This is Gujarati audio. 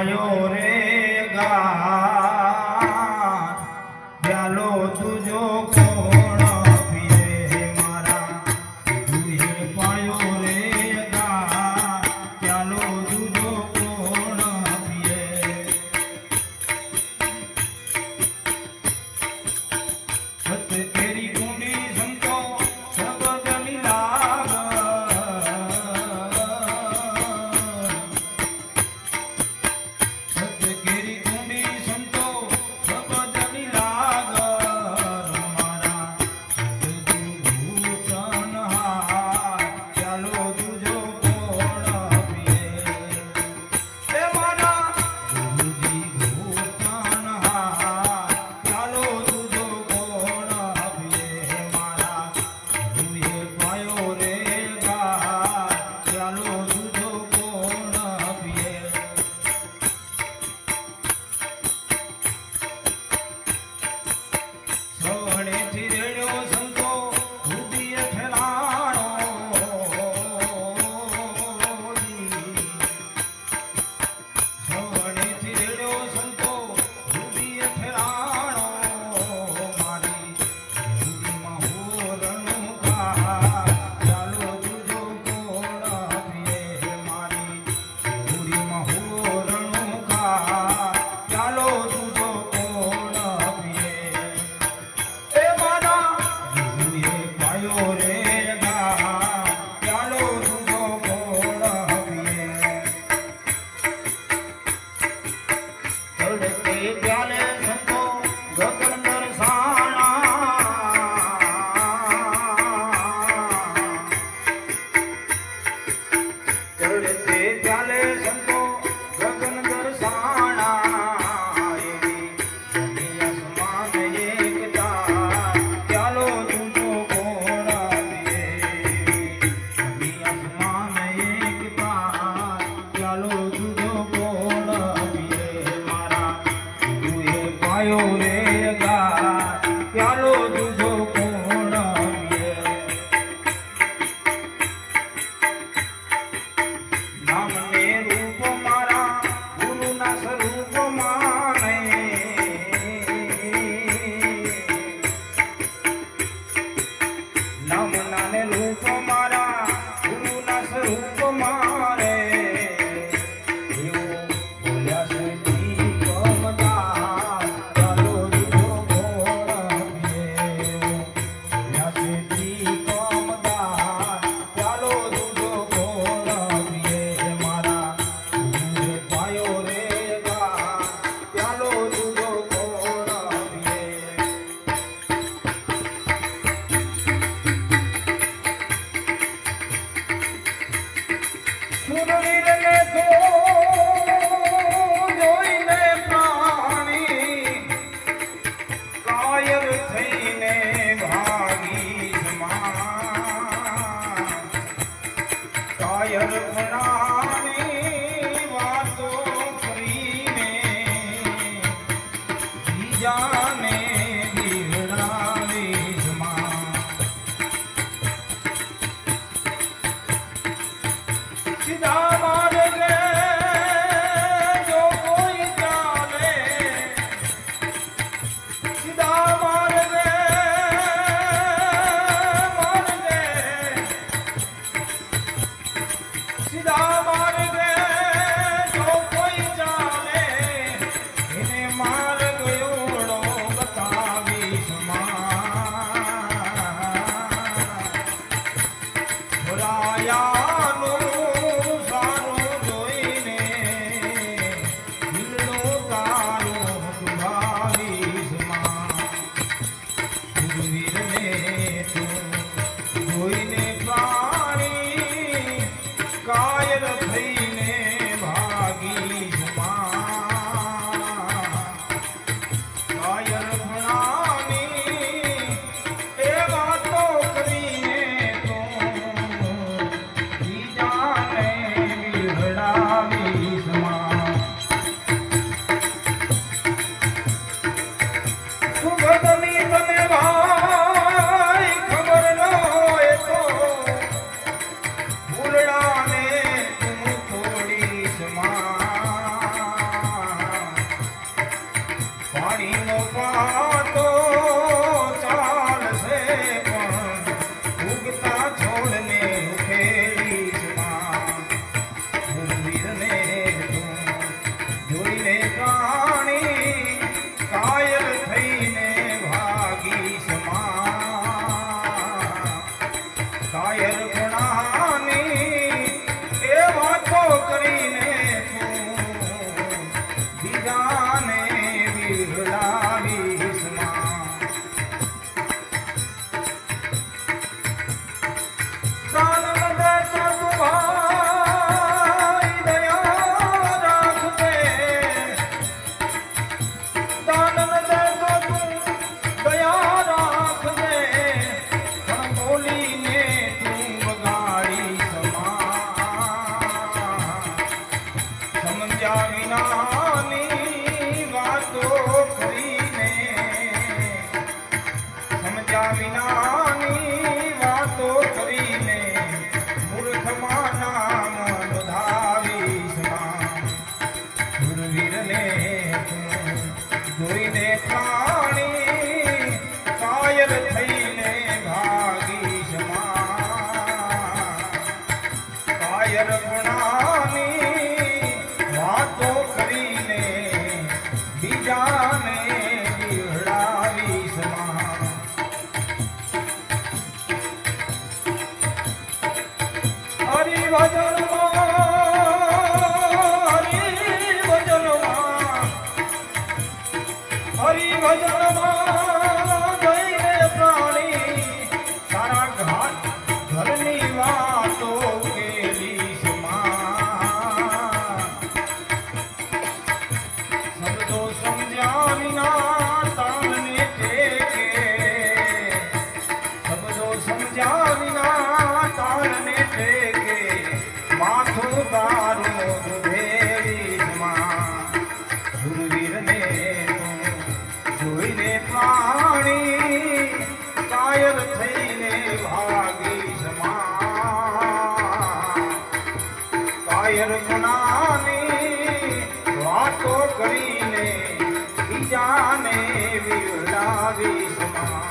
પાયો રે ગા પ્યાલો તુજો કોણ પીએ મારા તુએ પાયો રે ગા પ્યાલો તુજો કોણ પીએ સત તેરી ઊંડી સંતો શબ્દ લાગ સત કેરી ઊંડી સંતો શબ્દ લાગ મારા ભૂષણ હાર ચાલો તુજો કોણ પીએ એ મારા ગુરુજી ભૂષણ હાર ચાલો તુજો કોણ પીએ મારા ગુરુએ પાયો રે ગા ચાલો તુજો કોણ પીએ સવણેથી રેડ્યો સંતો હૃદય ઠેલાણો સવણેથી રેડ્યો સંતો હૃદય ઠેલાણો મારી હૃદયમાં હોરણું ખા ચાલો તુજો કોણ પીએ મારી હૃદયમાં હોરણું ખા ચાલો તુજો કોણ પીએ એ મારા ગુરુએ પાયો રે ગા ચાલો તુજો કોણ પીએ તડકે પ્યાલે સંતો ગગન દર્શાણા તડકે પ્યાલે સંતો ગગન દર્શાણા એવી સમાન એકતા ચાલો તુજો કોણ પીએ સમાન એકતા ચાલો તુજો કોણ પીએ મારા ગુરુએ પાયો રે ગા ચાલો તુજો કોણ પીએ નામને રૂપ મારા ગુરુના સ્વરૂપ માને નામનાને રૂપ મારા ગુરુના સ્વરૂપ મારે એવું બોલ્યા છે કમદાર ચાલો તુજો કોણ પીએ બોલ્યા છે કમદાર ચાલો તુજો કોણ પીએ મારા ગુરુએ પાયો રે ગા ચાલો તુજો કોણ પીએ સુરવીરને તો જોઈને પ્રાણી કાયર થઈને ભાગી કાયર ભણાની વાતો કરીને બીજાને બિરડાવી સીધા માર્ગે જો કોઈ ચાલે સીધા માર્ગે સીધા માર્ગે જો કોઈ ચાલે એને માર્ગ એવડો બતાવી રાયાનું સારું જોઈને દિલનો તારો દુભાવીશ ગુરુવીરને તું જોઈને પ્રાણી કાયર થઈને ભાગીશ કાયર ભણાની એ વાતો કરીને બીજાને બિરડાવીશ સુગતની તને ભાઈ ખબર ન હોય તો ભૂલડાને તું તોડીશ માં પાણીનો પાતો ચાલશે પણ ઉગતા છોડને ઉખેડીશ માં. ગુરુવીરને તું જોઈને પ્રાણી કાયર થઈને ભાગીશ માં. કાયર ઘણાની એ વાતો કરીને તું બીજાને વિરલાવીશ માં. દાનન દેતો તું ભાઈ દયા રાખજે. દાનન દેતો તું દયા રાખજે. પણ બોલીને તું બગાડીશ માં. સમજ્યા વિનાની વાતો કરીને, સમજ્યા વિનાની વાતો કરીને મૂર્ખમાં નામ નોંધાવીશ માં. ગુરુવીરને તું જોઈને પ્રાણી કાયર થઈને ભાગીશ માં. કાયર ગુણાની વાતો કરીને બીજાને બિહડાવીશ માં. હરિભજનમાં જઈને પ્રાણી તારા ઘાટ ઘરની વાતો કેલીશ માં. શબ્દો સમજ્યા વિના તાલને ટેકે, શબ્દો સમજ્યા વિના તાલને ટેકે માથું તારું ભેરીશ માં. ગુરુવીરને જોઈને પ્રાણી કાયર થઈને ભાગીશ માં. કાયર ગુનાની વાતો કરીને બીજાને વિરલાવીશ માં.